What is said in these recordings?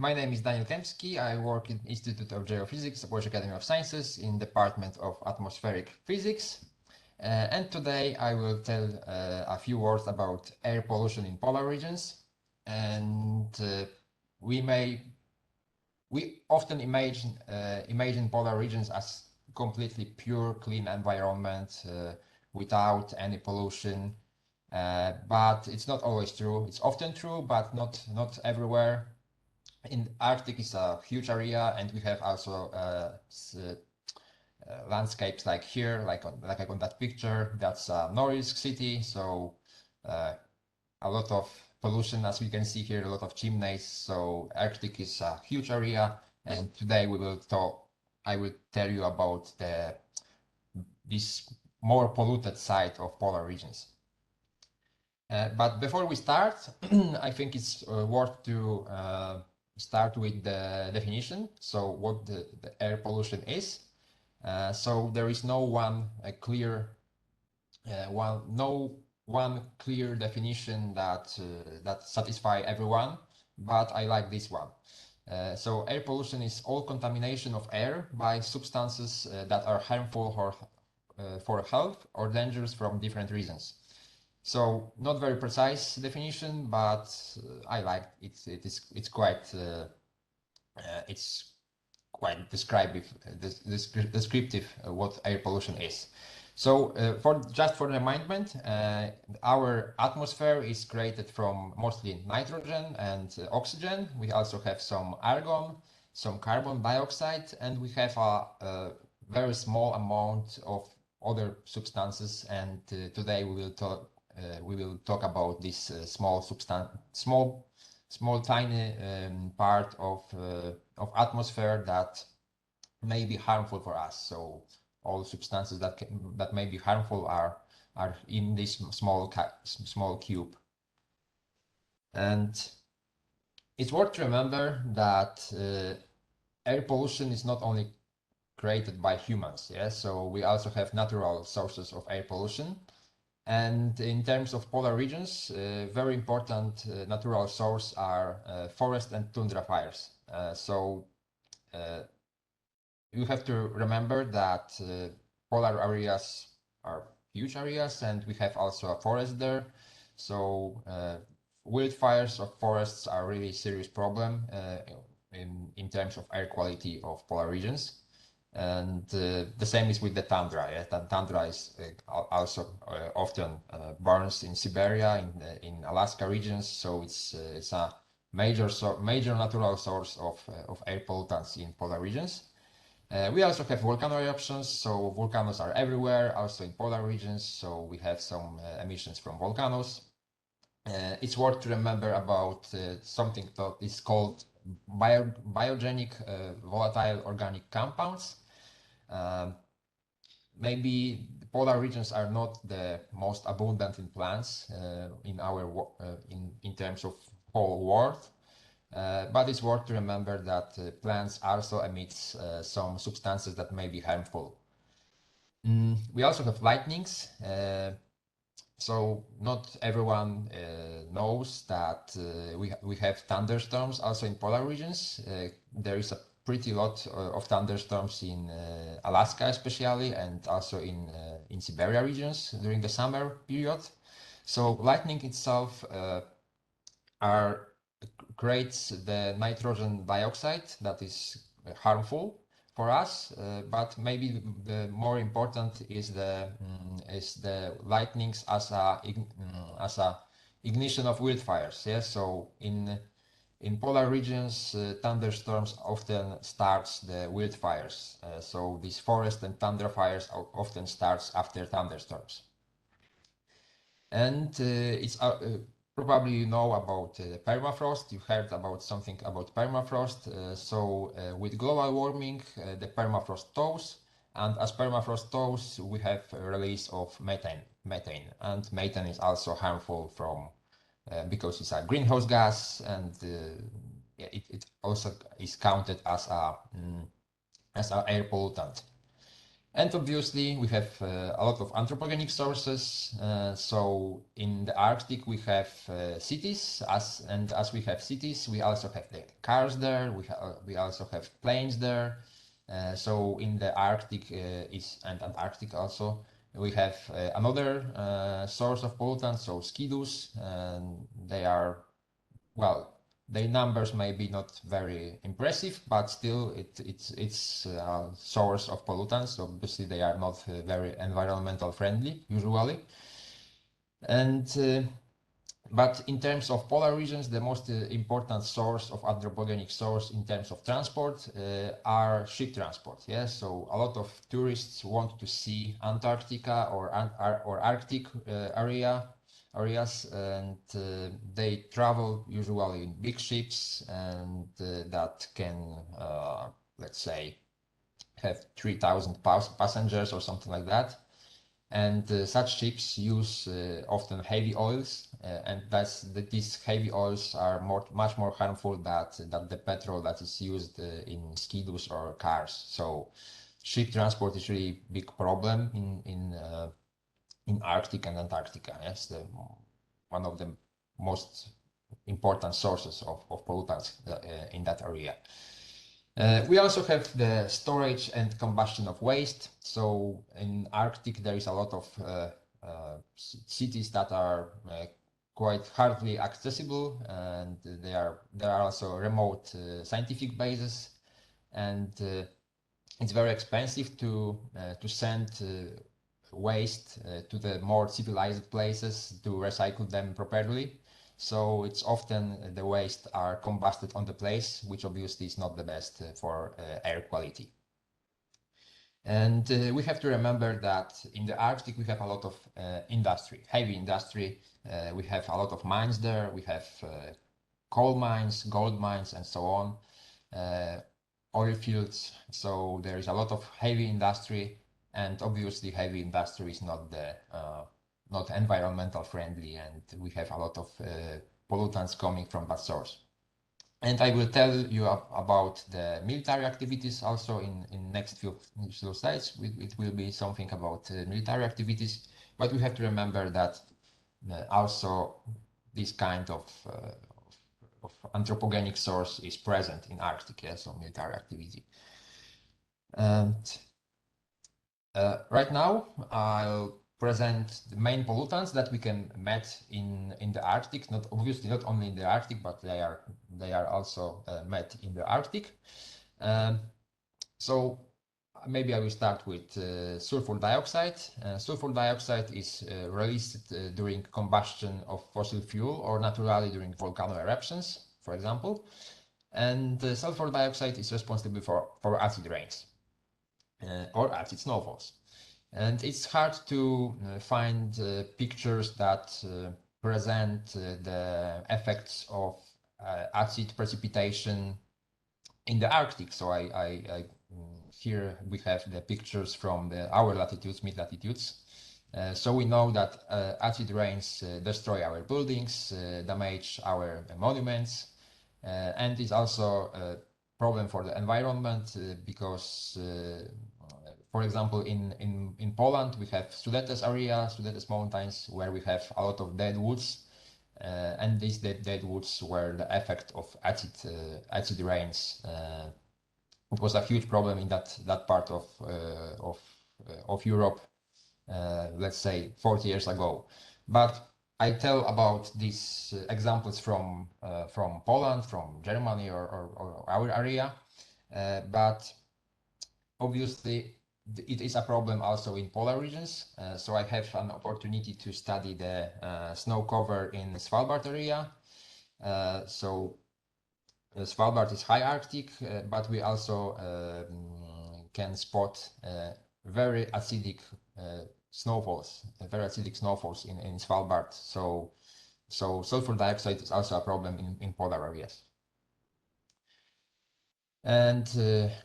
My name is Daniel Kępski. I work in Institute of Geophysics at Polish Academy of Sciences in Department of Atmospheric Physics. And today I will tell a few words about air pollution in polar regions. And we often imagine polar regions as completely pure, clean environment without any pollution. But it's not always true. It's often true, but not everywhere. In Arctic is a huge area, and we have also landscapes like here, like on that picture. That's Norilsk city, so a lot of pollution, as we can see here, a lot of chimneys. So Arctic is a huge area, and today I will tell you about this more polluted side of polar regions. But before we start, I think it's worth to start with the definition. So what the air pollution is. So there is no one clear definition that satisfy everyone, but I like this one. So air pollution is all contamination of air by substances that are harmful for health or dangerous from different reasons. So not very precise definition, but I like it. It's quite descriptive what air pollution is. So for remindment, our atmosphere is created from mostly nitrogen and oxygen. We also have some argon, some carbon dioxide, and we have a very small amount of other substances. And today we will talk about this small tiny part of atmosphere that may be harmful for us. So all substances that may be harmful are in this small cube. And it's worth to remember that air pollution is not only created by humans. Yeah, so we also have natural sources of air pollution. And in terms of polar regions, very important natural source are forest and tundra fires. So you have to remember that polar areas are huge areas, and we have also a forest there. So wildfires of forests are really serious problem in terms of air quality of polar regions. And the same is with the tundra. Yeah? The tundra is also often burns in Siberia, in Alaska regions. So it's a major natural source of air pollutants in polar regions. We also have volcano eruptions. So volcanoes are everywhere, also in polar regions. So we have some emissions from volcanoes. It's worth to remember about something that is called biogenic volatile organic compounds. Maybe the polar regions are not the most abundant in plants in terms of whole world, but it's worth to remember that plants also emit some substances that may be harmful. We also have lightnings. So not everyone knows that we have thunderstorms also in polar regions. There is a pretty lot of thunderstorms in Alaska especially, and also in Siberia regions during the summer period. So lightning itself creates the nitrogen dioxide that is harmful for us, but maybe the more important is the lightnings as a ignition of wildfires. Yeah, so in polar regions, thunderstorms often starts the wildfires. So these forest and tundra fires often starts after thunderstorms. And it's probably you know about permafrost. You heard about something about permafrost. So with global warming, the permafrost thaws, and as permafrost thaws, we have a release of methane. And methane is also harmful because it's a greenhouse gas, and it also is counted as a air pollutant. And obviously, we have a lot of anthropogenic sources. So in the Arctic, we have cities, and as we have cities, we also have the cars there. We also have planes there. So in the Arctic and Antarctic also, we have another source of pollutants, so skidoos. And they are, well, their numbers may be not very impressive, but still it's a source of pollutants. Obviously, they are not very environmental friendly usually. And but in terms of polar regions, the most important source of anthropogenic source in terms of transport are ship transport. Yes, so a lot of tourists want to see Antarctica or Arctic areas, and they travel usually in big ships, and that can, let's say, have 3,000 passengers or something like that. And such ships use often heavy oils, and these heavy oils are much more harmful than the petrol that is used in skidoos or cars. So ship transport is really big problem in Arctic and Antarctica. Yes, one of the most important sources of pollutants in that area. We also have the storage and combustion of waste. So in Arctic, there is a lot of cities that are quite hardly accessible, and there are also remote scientific bases, and it's very expensive to send waste to the more civilized places to recycle them properly. So it's often the waste are combusted on the place, which obviously is not the best for air quality. And we have to remember that in the Arctic we have a lot of industry, heavy industry. We have a lot of mines there. We have coal mines, gold mines, and so on. Oil fields. So there is a lot of heavy industry, and obviously heavy industry is not environmental friendly, and we have a lot of pollutants coming from that source. And I will tell you about the military activities also in next few slides. It will be something about military activities, but we have to remember that also this kind of anthropogenic source is present in Arctic, yeah, so military activity. And right now, I'll present the main pollutants that we can met in the Arctic. Not obviously not only in the Arctic, but they are also met in the Arctic. So maybe I will start with sulfur dioxide. Sulfur dioxide is released during combustion of fossil fuel or naturally during volcano eruptions, for example. And sulfur dioxide is responsible for acid rains or acid snowfalls. And it's hard to find pictures that present the effects of acid precipitation in the Arctic. So here we have the pictures from our latitudes, mid latitudes. So we know that acid rains destroy our buildings, damage our monuments, and is also a problem for the environment because for example, in Poland, we have Sudetes area, Sudetes mountains, where we have a lot of dead woods, and these dead woods were the effect of acid rains. It was a huge problem in that part of Europe, let's say 40 years ago. But I tell about these examples from Poland, from Germany, or our area, but obviously it is a problem also in polar regions. So I have an opportunity to study the snow cover in Svalbard area. So Svalbard is high Arctic, but we also can spot very acidic snowfalls in Svalbard. So sulfur dioxide is also a problem in polar areas. And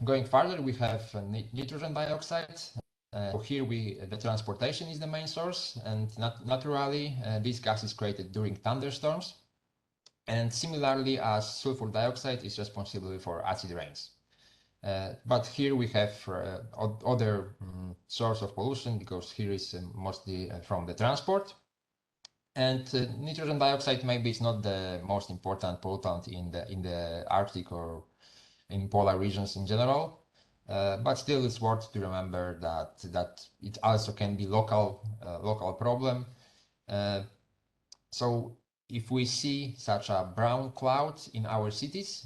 going further, we have nitrogen dioxide. So here the transportation is the main source, and naturally this gas is created during thunderstorms. And similarly as sulfur dioxide is responsible for acid rains. But here we have other source of pollution, because here is mostly from the transport. And nitrogen dioxide maybe is not the most important pollutant in the Arctic or in polar regions in general, but still it's worth to remember that it also can be local problem. So if we see such a brown cloud in our cities,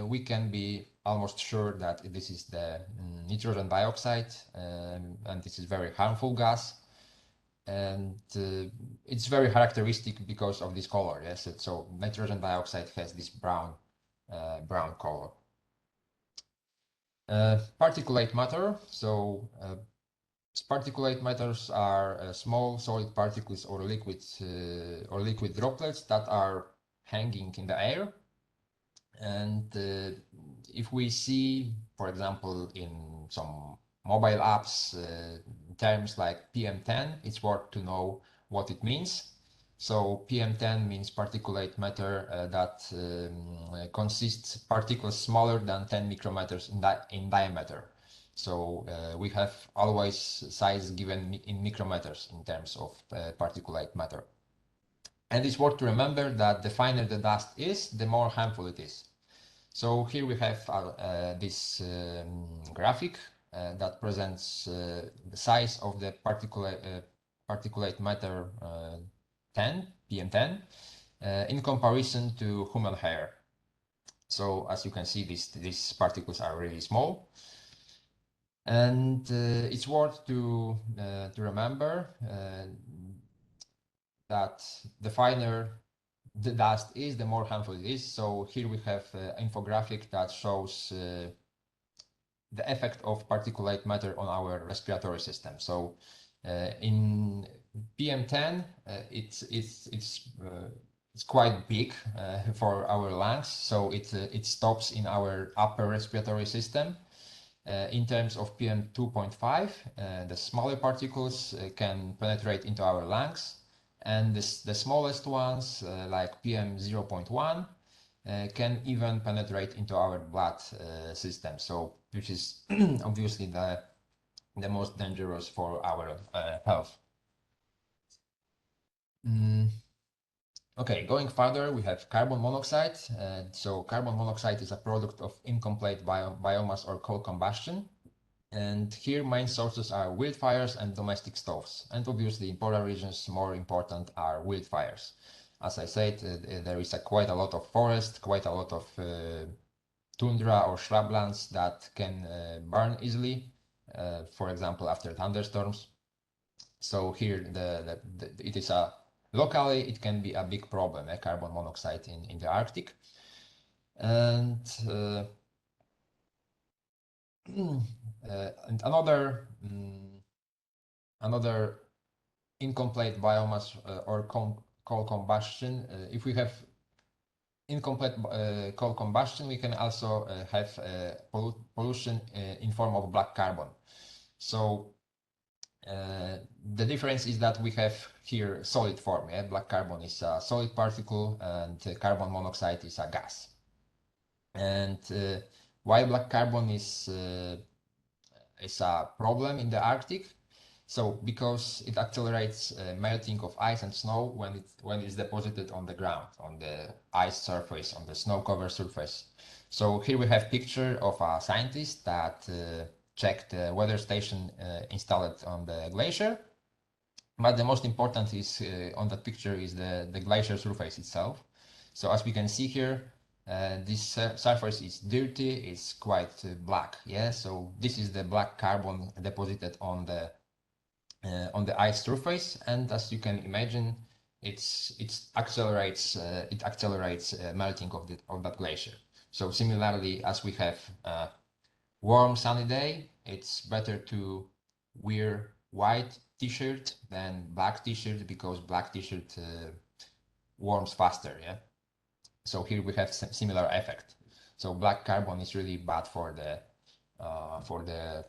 we can be almost sure that this is the nitrogen dioxide, and this is very harmful gas. And it's very characteristic because of this color. Yes, so nitrogen dioxide has this brown color. Particulate matter. So particulate matters are small solid particles or liquid droplets that are hanging in the air. And if we see, for example, in some mobile apps, terms like PM10, it's worth to know what it means. So PM10 means particulate matter that consists particles smaller than 10 micrometers in diameter. So we have always size given in micrometers in terms of particulate matter. And it's worth to remember that the finer the dust is, the more harmful it is. So here we have this graphic that presents the size of the particulate matter 10, PM10, in comparison to human hair. So as you can see, these particles are really small. And it's worth to remember that the finer the dust is, the more harmful it is. So here we have an infographic that shows the effect of particulate matter on our respiratory system. So in PM10, it's quite big for our lungs, so it stops in our upper respiratory system. In terms of PM 2.5, the smaller particles can penetrate into our lungs, and the smallest ones, like PM 0.1, can even penetrate into our blood system. So, which is obviously the most dangerous for our health. Okay, going further, we have carbon monoxide. So carbon monoxide is a product of incomplete biomass or coal combustion. And here main sources are wildfires and domestic stoves. And obviously in polar regions, more important are wildfires. As I said, there is quite a lot of forest, quite a lot of tundra or shrublands that can burn easily, for example, after thunderstorms. So here it is locally it can be a big problem, carbon monoxide in the Arctic. And and another incomplete biomass or coal combustion. If we have incomplete coal combustion, we can also have pollution in form of black carbon. So the difference is that we have here solid form. Yeah? Black carbon is a solid particle, and carbon monoxide is a gas. And why black carbon is a problem in the Arctic? So because it accelerates melting of ice and snow when it's deposited on the ground, on the ice surface, on the snow-covered surface. So here we have picture of a scientist that checked the weather station installed on the glacier. But the most important is on that picture is the glacier surface itself. So as we can see here, this surface is dirty, it's quite black. Yeah, so this is the black carbon deposited on the ice surface, and as you can imagine, it accelerates melting of that glacier. So similarly, as we have a warm sunny day, it's better to wear white t-shirt than black t-shirt, because black t-shirt warms faster. Yeah. So here we have similar effect. So black carbon is really bad for the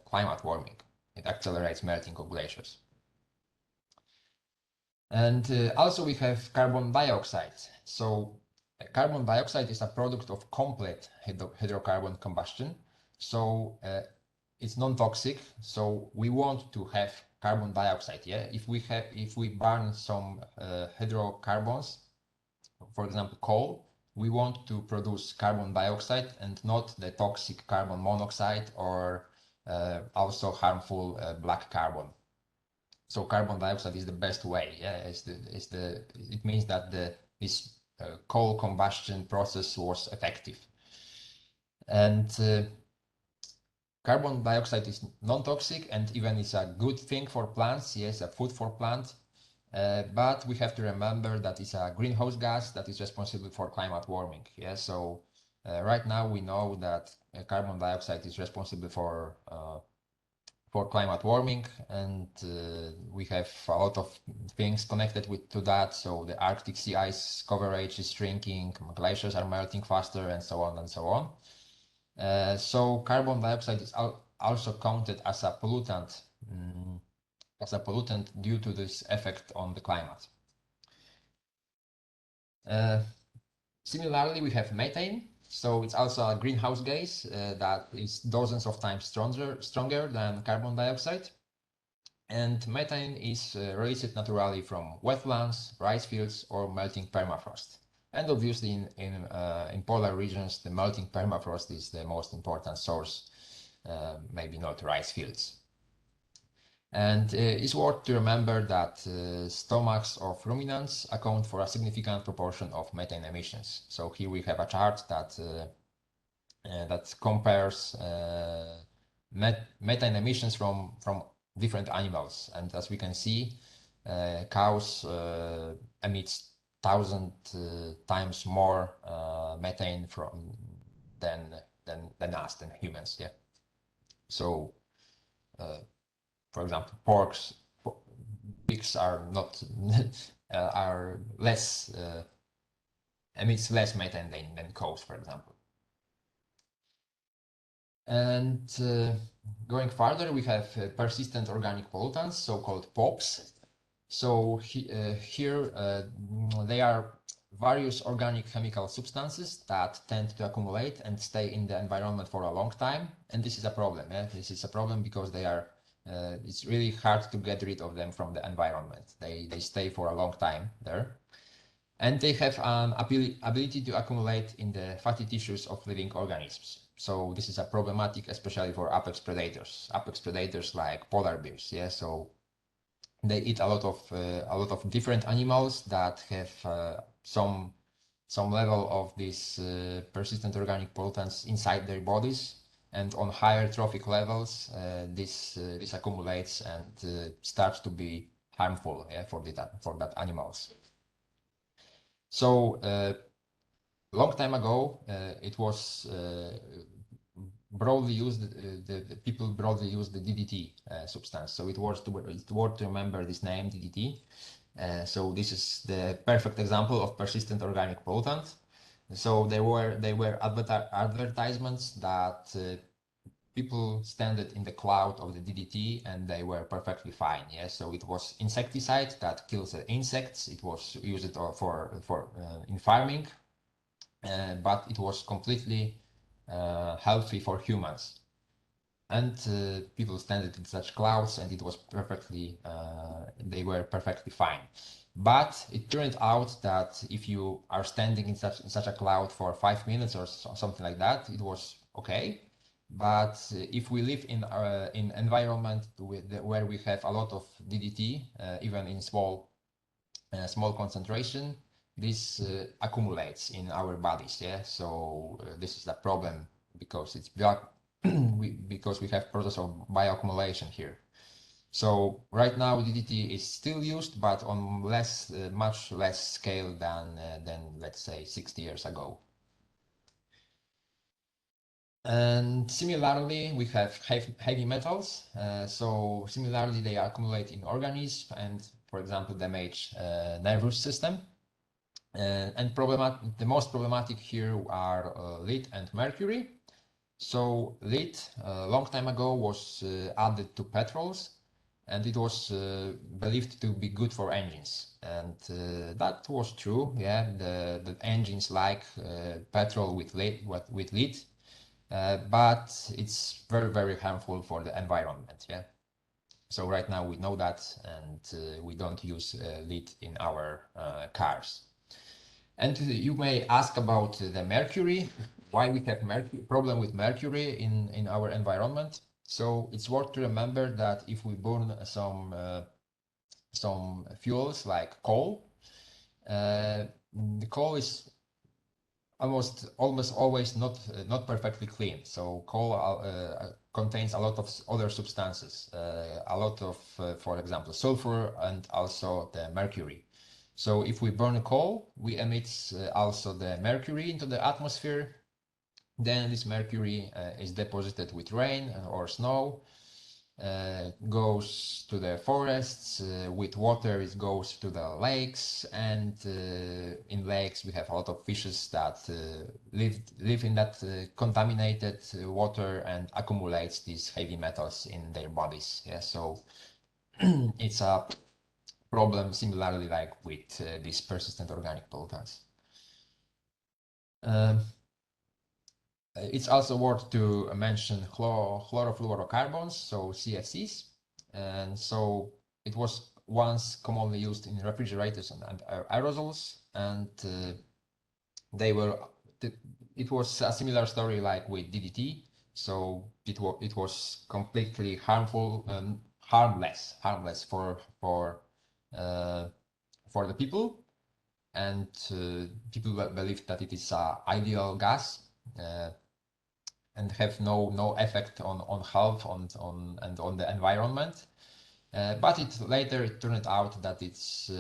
climate warming. It accelerates melting of glaciers. And also we have carbon dioxide. So carbon dioxide is a product of complete hydrocarbon combustion. So it's non-toxic. So we want to have carbon dioxide. Yeah, if we burn some hydrocarbons, for example, coal, we want to produce carbon dioxide and not the toxic carbon monoxide or also harmful black carbon. So carbon dioxide is the best way. Yeah, it means that this coal combustion process was effective. And carbon dioxide is non-toxic and even is a good thing for plants. Yes, a food for plants. But we have to remember that it's a greenhouse gas that is responsible for climate warming. Yeah, so right now we know that carbon dioxide is responsible for climate warming, and we have a lot of things connected to that. So the Arctic sea ice coverage is shrinking, glaciers are melting faster, and so on and so on. So carbon dioxide is also counted as a pollutant. Due to this effect on the climate. Similarly, we have methane. So it's also a greenhouse gas that is dozens of times stronger than carbon dioxide. And methane is released naturally from wetlands, rice fields, or melting permafrost. And obviously, in polar regions, the melting permafrost is the most important source, maybe not rice fields. And it's worth to remember that stomachs of ruminants account for a significant proportion of methane emissions. So here we have a chart that compares methane emissions from different animals. And as we can see, cows emit 1,000 times more methane than us, than humans. Yeah. So. For example, pigs are not are less emits less methane than cows, for example. And going further, we have persistent organic pollutants, so-called POPs. So here they are various organic chemical substances that tend to accumulate and stay in the environment for a long time, and this is a problem. This is a problem because they are it's really hard to get rid of them from the environment. They stay for a long time there. And they have an ability to accumulate in the fatty tissues of living organisms. So this is a problematic, especially for apex predators. Apex predators like polar bears. Yeah, so they eat a lot of different animals that have some level of these persistent organic pollutants inside their bodies. And on higher trophic levels, this accumulates and starts to be harmful, yeah, for that animals. So long time ago, it was broadly used. The people broadly used the DDT substance. So it's worth to remember this name, DDT. So this is the perfect example of persistent organic pollutant. So they were advertisements that people standed in the cloud of the DDT and they were perfectly fine. Yeah, so it was insecticide that kills the insects. It was used for in farming, but it was completely healthy for humans. And people standed in such clouds, and it was perfectly. They were perfectly fine. But it turned out that if you are standing in such a cloud for 5 minutes or something like that, it was okay. But if we live in environment where we have a lot of DDT, even in small concentration, this accumulates in our bodies. Yeah, so this is a problem because it's because we have process of bioaccumulation here. So right now DDT is still used, but on much less scale than let's say 60 years ago. And similarly, we have heavy metals. So similarly, they accumulate in organisms and, for example, damage nervous system. And the most problematic here are lead and mercury. So lead, a long time ago, was added to petrols, and it was believed to be good for engines. And that was true. Yeah, the engines like petrol with lead. but it's very, very harmful for the environment. Yeah. So right now we know that, and we don't use lead in our cars. And you may ask about the mercury, why we have problem with mercury in our environment. So it's worth to remember that if we burn some fuels like coal, the coal is almost always not perfectly clean. So coal contains a lot of other substances, a lot of, for example, sulfur and also the mercury. So if we burn coal, we emit also the mercury into the atmosphere. Then this mercury is deposited with rain or snow, goes to the forests. With water, it goes to the lakes, and in lakes we have a lot of fishes that live in that contaminated water and accumulates these heavy metals in their bodies. Yeah, so it's a problem similarly like with these persistent organic pollutants. Um, It's also worth to mention chlorofluorocarbons, so CFCs. And so it was once commonly used in refrigerators and aerosols, and they were. It was a similar story like with DDT. So it was completely harmless uh, for the people, and people believed that it is an ideal gas. And have no effect on health and on the environment. But it turned out that these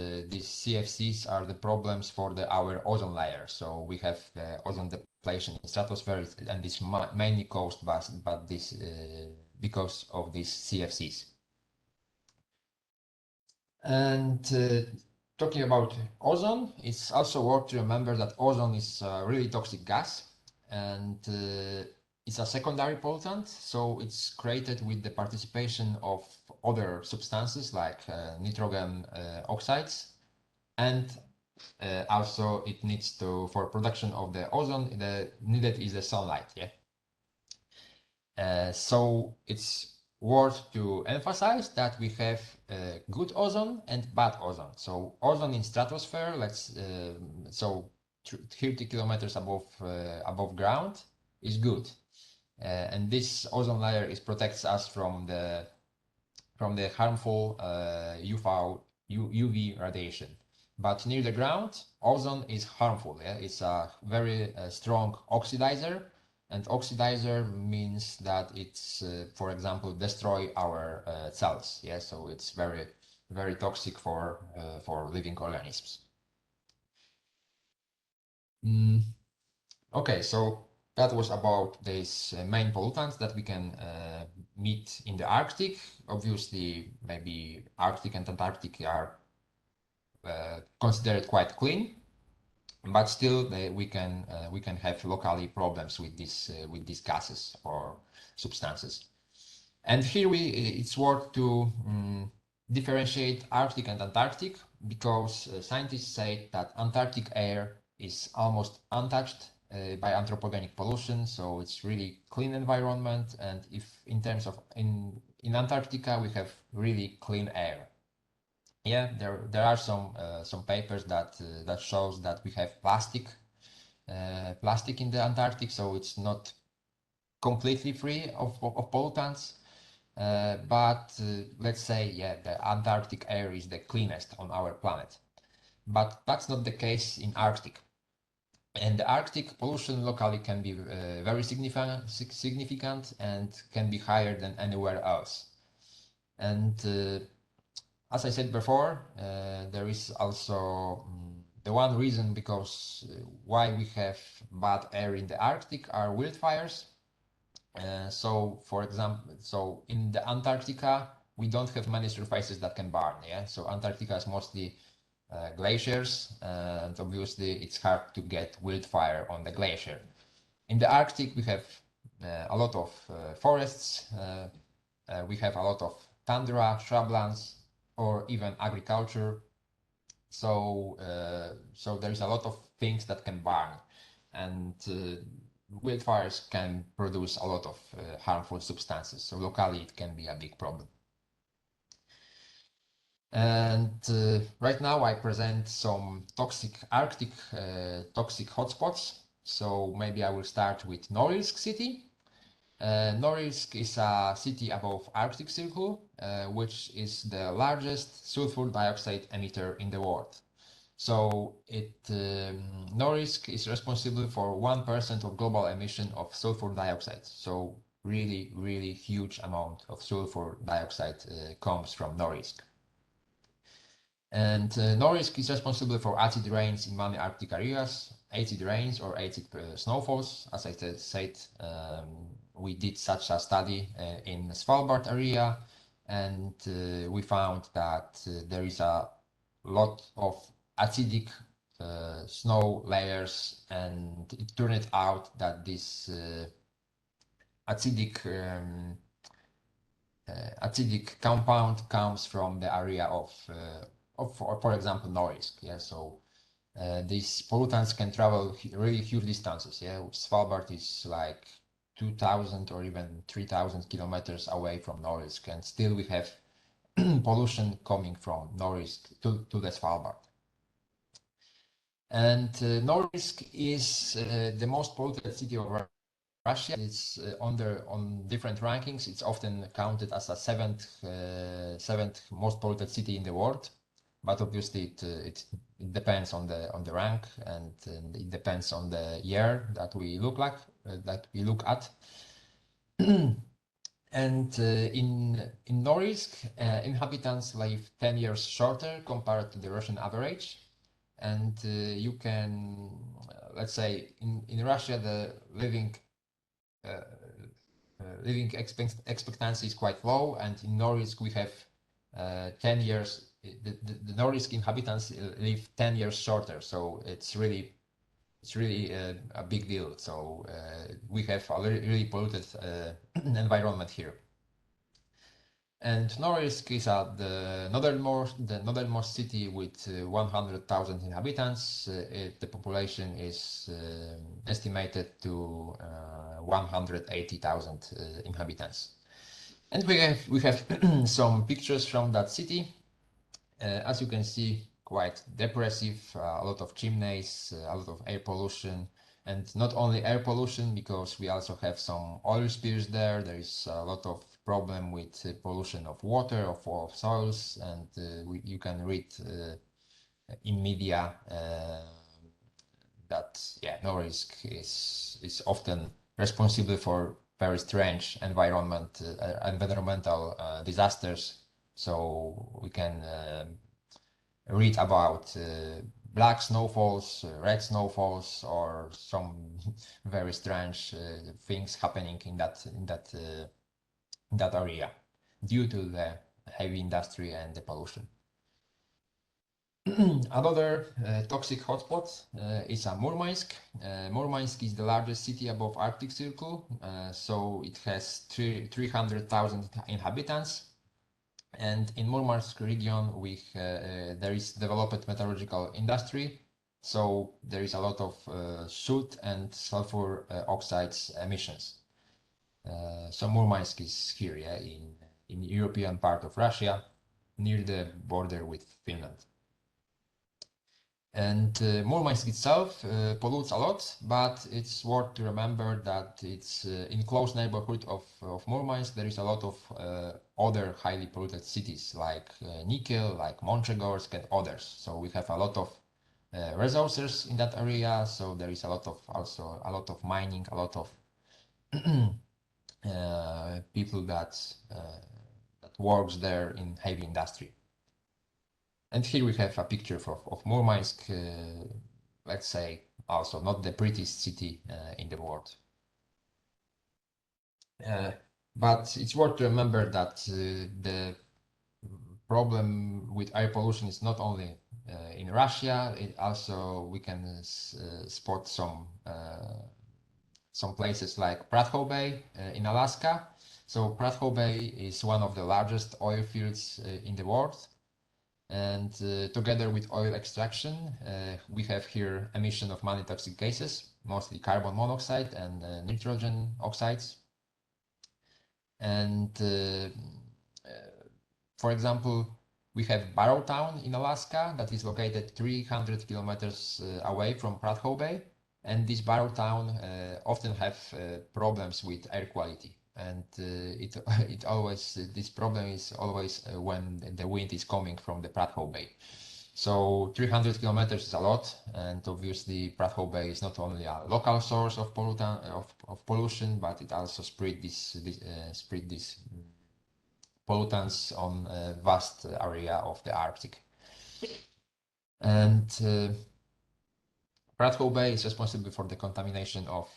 CFCs are the problems for our ozone layer. So we have the ozone depletion in stratosphere, and it's mainly caused by this because of these CFCs. And talking about ozone, it's also worth to remember that ozone is a really toxic gas, and it's a secondary pollutant, so it's created with the participation of other substances like nitrogen oxides, and also it needs to, for production of the ozone, the needed is the sunlight. Yeah. So it's worth to emphasize that we have good ozone and bad ozone. So ozone in stratosphere, so 30 kilometers above ground is good, and this ozone layer protects us from the harmful UV radiation. But near the ground, ozone is harmful. Yeah? It's a very strong oxidizer, and oxidizer means that it's, for example, destroy our cells. Yeah, so it's very, very toxic for living organisms. Mm, okay, so that was about these main pollutants that we can meet in the Arctic. Obviously, maybe Arctic and Antarctic are considered quite clean, but still we can have locally problems with these gases or substances. And here it's worth to differentiate Arctic and Antarctic, because scientists say that Antarctic air is almost untouched by anthropogenic pollution, so it's really clean environment. And if in terms of in Antarctica we have really clean air. Yeah, there are some papers that shows that we have plastic in the Antarctic, so it's not completely free of pollutants. But let's say, yeah, the Antarctic air is the cleanest on our planet. But that's not the case in Arctic. And the Arctic pollution locally can be very significant and can be higher than anywhere else. And as I said before, there is also the one reason because why we have bad air in the Arctic are wildfires. So, for example, so in the Antarctica, we don't have many surfaces that can burn. Yeah, so Antarctica is mostly glaciers, and obviously it's hard to get wildfire on the glacier. In the Arctic, we have a lot of forests. We have a lot of tundra, shrublands, or even agriculture. So, so there is a lot of things that can burn, and wildfires can produce a lot of harmful substances. So locally, it can be a big problem. And right now I present some toxic Arctic toxic hotspots. So maybe I will start with Norilsk city. Norilsk is a city above Arctic Circle, which is the largest sulfur dioxide emitter in the world. So Norilsk is responsible for 1% of global emission of sulfur dioxide. So really, really huge amount of sulfur dioxide comes from Norilsk. And Norilsk is responsible for acid rains in many Arctic areas, acid rains or acid snowfalls. As I said, we did such a study in Svalbard area, and we found that there is a lot of acidic snow layers, and it turned out that this acidic acidic compound comes from the area of for example, Norilsk. Yeah, so these pollutants can travel really huge distances. Yeah, Svalbard is like 2,000 or even 3,000 kilometers away from Norilsk, and still we have pollution coming from Norilsk to the Svalbard. And Norilsk is the most polluted city of Russia. It's on different rankings. It's often counted as a seventh most polluted city in the world. But obviously, it depends on the rank, and it depends on the year that we look at. And in Norilsk, inhabitants live 10 years shorter compared to the Russian average. And you can, let's say, in Russia, the living expectancy is quite low, and in Norilsk we have 10 years. The Norilsk inhabitants live 10 years shorter, so it's really a big deal. So we have a really polluted environment here. And Norilsk is the northernmost city with 100,000 inhabitants. The population is estimated to 180,000 inhabitants. And we have some pictures from that city. As you can see, quite depressive, a lot of chimneys, a lot of air pollution, and not only air pollution, because we also have some oil spills there. There is a lot of problem with pollution of water, of soils, and you can read in media that Norilsk is often responsible for very strange environmental disasters. So we can read about black snowfalls, red snowfalls, or some very strange things happening in that area due to the heavy industry and the pollution. Another toxic hotspot is Murmansk. Murmansk is the largest city above Arctic Circle, so it has 300,000 inhabitants. And in Murmansk region, there is developed metallurgical industry, so there is a lot of soot and sulfur oxides emissions. So Murmansk is here, yeah, in European part of Russia, near the border with Finland. And Murmansk itself pollutes a lot, but it's worth to remember that it's in close neighborhood of Murmansk. There is a lot of other highly polluted cities like Nikel, like Monchegorsk, and others. So we have a lot of resources in that area. So there is also a lot of mining, a lot of people that works there in heavy industry. And here we have a picture of Murmansk, let's say also not the prettiest city in the world. But it's worth to remember that the problem with air pollution is not only in Russia. We can spot some places like Pratho Bay in Alaska. So Pratho Bay is one of the largest oil fields in the world. And together with oil extraction, we have here emission of many toxic gases, mostly carbon monoxide and nitrogen oxides. And for example, we have Barrowtown in Alaska that is located 300 kilometers away from Prathoe Bay. And this Barrowtown often have problems with air quality. And it always, this problem is always when the wind is coming from the Prathoe Bay. So 300 kilometers is a lot, and obviously Prathoe Bay is not only a local source of pollution, but it also spread these pollutants on a vast area of the Arctic. And Prathoe Bay is responsible for the contamination of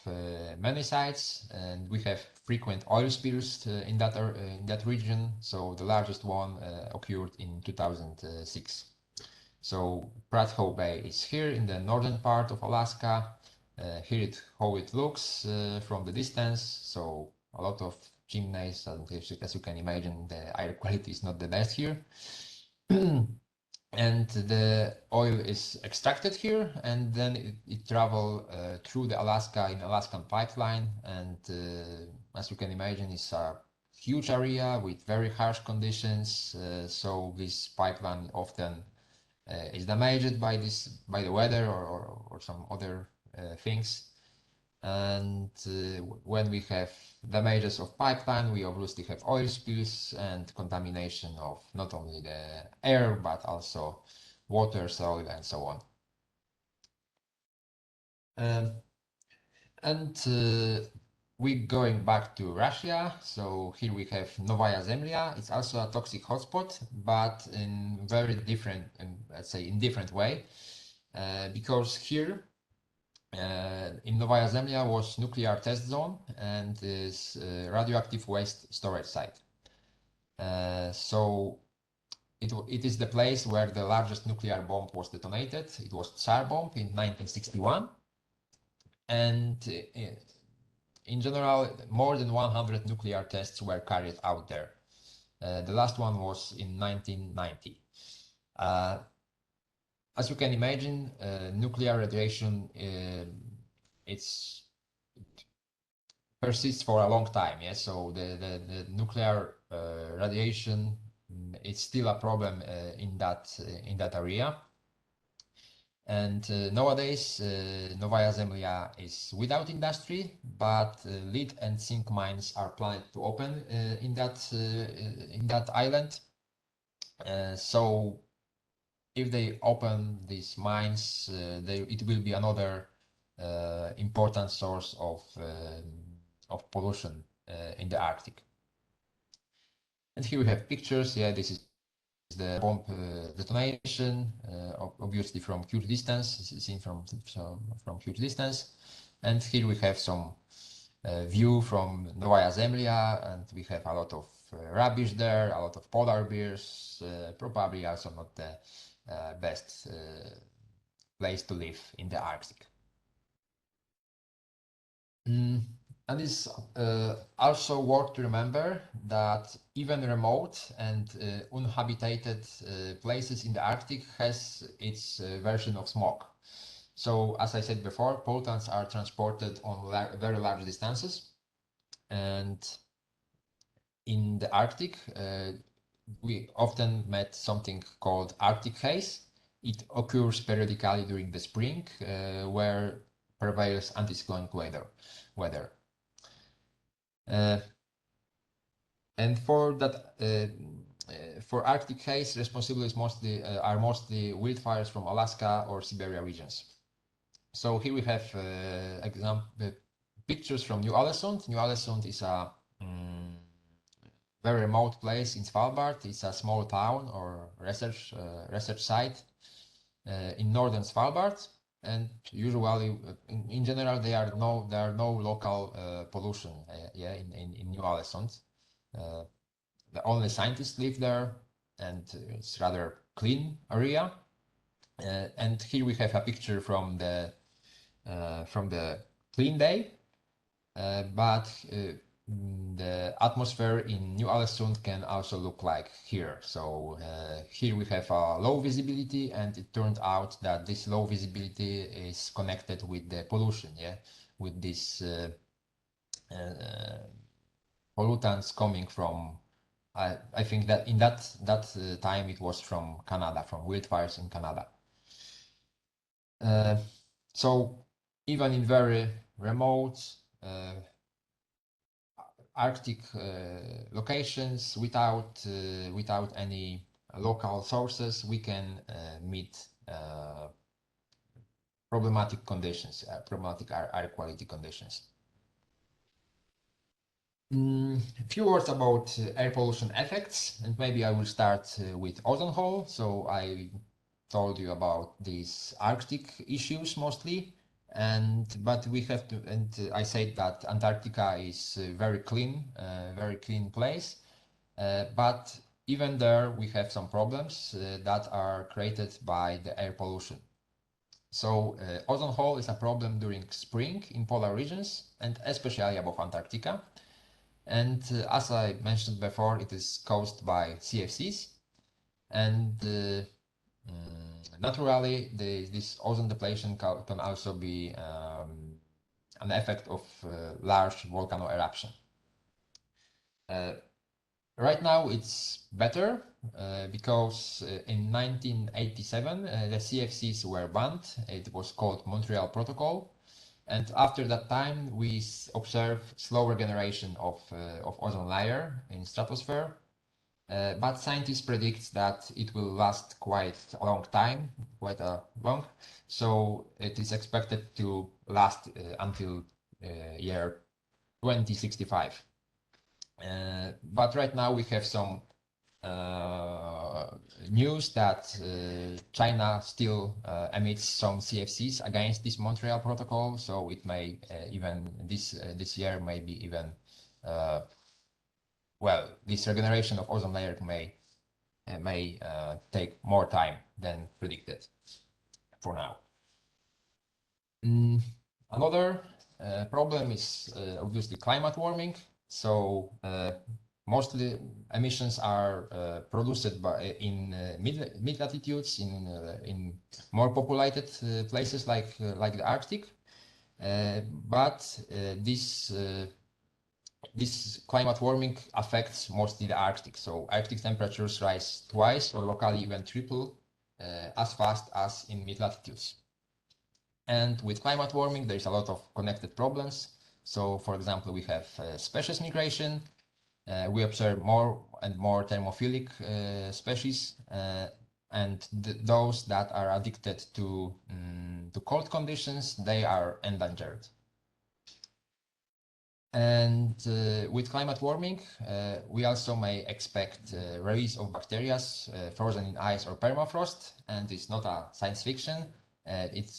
many sites, and we have frequent oil spills in that region. So the largest one occurred in 2006. So Prathoe Bay is here in the northern part of Alaska. Here how it looks from the distance. So a lot of chimneys, and as you can imagine, the air quality is not the best here. And the oil is extracted here, and then it travel through the Alaska in Alaskan pipeline. And as you can imagine, it's a huge area with very harsh conditions. So this pipeline often is damaged by the weather or some other things. And when we have damages of pipeline, we obviously have oil spills and contamination of not only the air, but also water, soil, and so on. We going back to Russia. So here we have Novaya Zemlya. It's also a toxic hotspot, but in very different, let's say, in different way, because here in Novaya Zemlya was nuclear test zone and is radioactive waste storage site. So it is the place where the largest nuclear bomb was detonated. It was Tsar bomb in 1961. And in general, more than 100 nuclear tests were carried out there. The last one was in 1990. As you can imagine, nuclear radiation it persists for a long time. Yeah, so the nuclear radiation it's still a problem in that area. And nowadays, Novaya Zemlya is without industry, but lead and zinc mines are planned to open in that island. So if they open these mines, it will be another important source of pollution in the Arctic. And here we have pictures. Yeah, this is the bomb detonation, obviously from huge distance, seen from huge distance. And here we have some view from Novaya Zemlya, and we have a lot of rubbish there, a lot of polar bears, probably also not the best place to live in the Arctic. And it's also worth to remember that even remote and uninhabited places in the Arctic has its version of smog. So as I said before, pollutants are transported on very large distances. And in the Arctic, we often met something called Arctic haze. It occurs periodically during the spring, where prevails anticyclonic weather. And for that, for Arctic haze, responsible is mostly wildfires from Alaska or Siberia regions. So here we have pictures from New Ålesund. New Ålesund is a very remote place in Svalbard. It's a small town or research site in northern Svalbard. And usually, in general, there are no local pollution. In New Ålesund, the only scientists live there, and it's rather clean area. And here we have a picture from the clean day, but the atmosphere in New-Ålesund can also look like here. So here we have a low visibility, and it turned out that this low visibility is connected with the pollution, yeah, with this pollutants coming from, I think that in that time it was from Canada, from wildfires in Canada. So even in very remote Arctic locations, without any local sources, we can meet problematic conditions, problematic air quality conditions. A few words about air pollution effects, and maybe I will start with ozone hole. So I told you about these Arctic issues mostly, but we have to, and I said that Antarctica is a very clean place, but even there we have some problems that are created by the air pollution. So ozone hole is a problem during spring in polar regions and especially above Antarctica. And as I mentioned before, it is caused by CFCs, and naturally, this ozone depletion can also be an effect of large volcano eruption. Right now, it's better because in 1987, the CFCs were banned. It was called Montreal Protocol. And after that time, we observe slow regeneration of ozone layer in stratosphere. But scientists predict that it will last quite a long time, long. So it is expected to last until year 2065. But right now we have some news that China still emits some CFCs against this Montreal Protocol, so it may even this year maybe even well, this regeneration of ozone layer may take more time than predicted for now. Another problem is obviously climate warming. So mostly emissions are produced in mid latitudes, in more populated places like the Arctic. But this climate warming affects mostly the Arctic. So Arctic temperatures rise twice or locally even triple as fast as in mid latitudes. And with climate warming, there is a lot of connected problems. So, for example, we have species migration. We observe more and more thermophilic species, and those that are addicted to cold conditions, they are endangered. And with climate warming, we also may expect release of bacteria frozen in ice or permafrost, and it's not a science fiction. It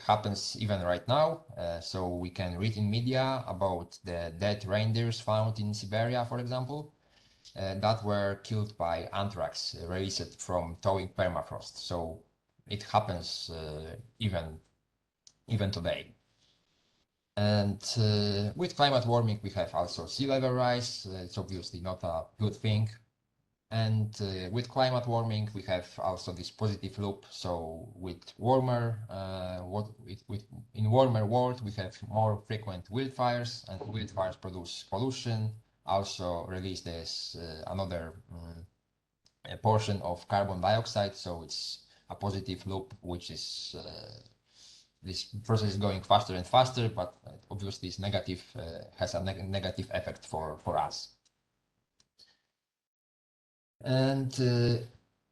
happens even right now. So we can read in media about the dead reindeers found in Siberia, for example, that were killed by anthrax released from thawing permafrost. So it happens even today. And with climate warming, we have also sea level rise. It's obviously not a good thing. And with climate warming, we have also this positive loop. So with warmer, in warmer world, we have more frequent wildfires, and wildfires produce pollution. Also release this another a portion of carbon dioxide. So it's a positive loop, which is this process is going faster and faster, but obviously it's negative, has a negative effect for us. And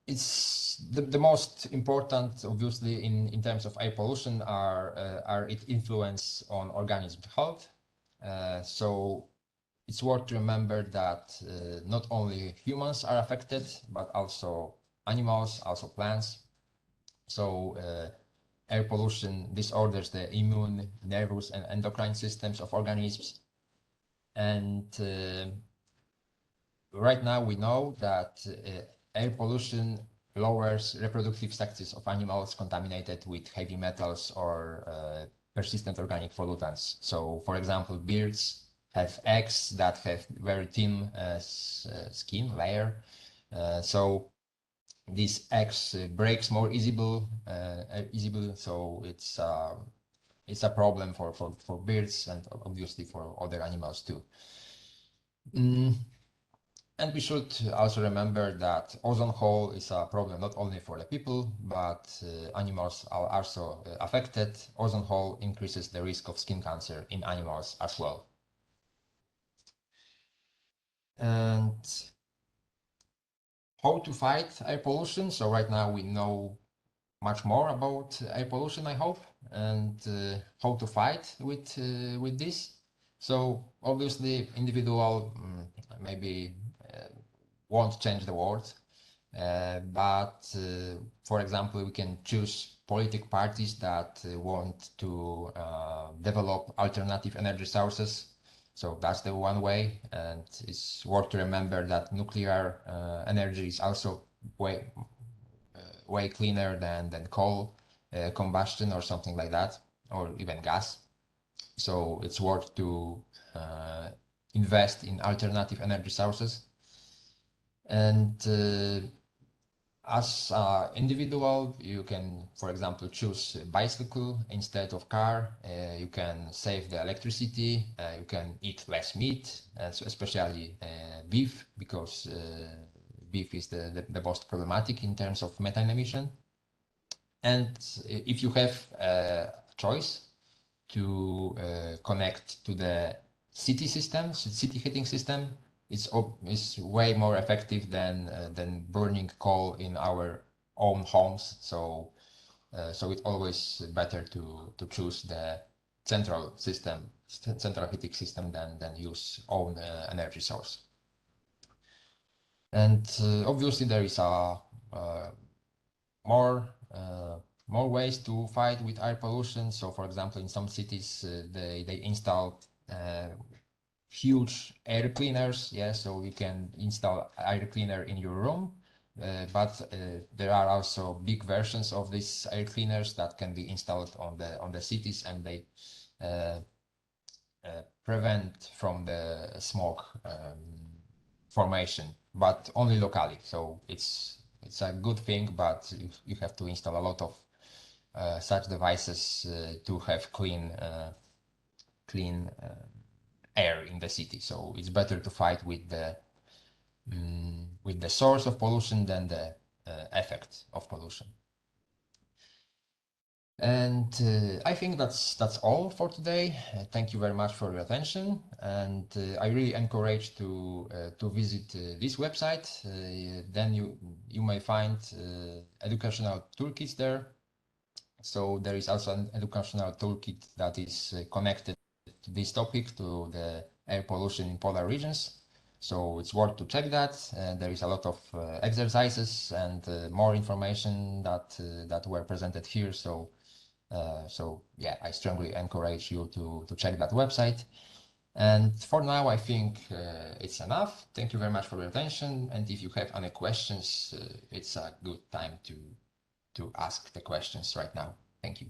it's the most important, obviously, in terms of air pollution are its influence on organism health. So it's worth to remember that not only humans are affected, but also animals, also plants. So air pollution disorders the immune, nervous, and endocrine systems of organisms. And right now we know that air pollution lowers reproductive success of animals contaminated with heavy metals or persistent organic pollutants. So, for example, birds have eggs that have very thin skin layer. So these eggs breaks more easily, so it's a problem for birds and obviously for other animals too. And we should also remember that ozone hole is a problem not only for the people, but animals are also affected. Ozone hole increases the risk of skin cancer in animals as well. And how to fight air pollution? So right now we know much more about air pollution, I hope, and how to fight with this. So obviously, individual maybe won't change the world, but for example, we can choose political parties that want to develop alternative energy sources. So that's the one way, and it's worth to remember that nuclear energy is also way cleaner than coal combustion or something like that, or even gas. So it's worth to invest in alternative energy sources. And as an individual, you can, for example, choose a bicycle instead of car. You can save the electricity. You can eat less meat, so especially beef, because beef is the most problematic in terms of methane emission. And if you have a choice to connect to the city system, city heating system, it's way more effective than burning coal in our own homes. So it's always better to choose the central system, central heating system than use own energy source. And obviously there is a more more ways to fight with air pollution. So, for example, in some cities, they install huge air cleaners. Yeah, so you can install air cleaner in your room. But there are also big versions of these air cleaners that can be installed on the cities, and they prevent from the smoke formation, but only locally. So it's a good thing, but you have to install a lot of such devices to have clean air in the city. So it's better to fight with the source of pollution than the effect of pollution. And I think that's all for today. Thank you very much for your attention, and I really encourage to visit this website. Then you may find educational toolkits there. So there is also an educational toolkit that is connected to this topic, to the air pollution in polar regions. So it's worth to check that. There is a lot of exercises and more information that were presented here. So yeah, I strongly encourage you to check that website. And for now, I think it's enough. Thank you very much for your attention. And if you have any questions, it's a good time to ask the questions right now. Thank you.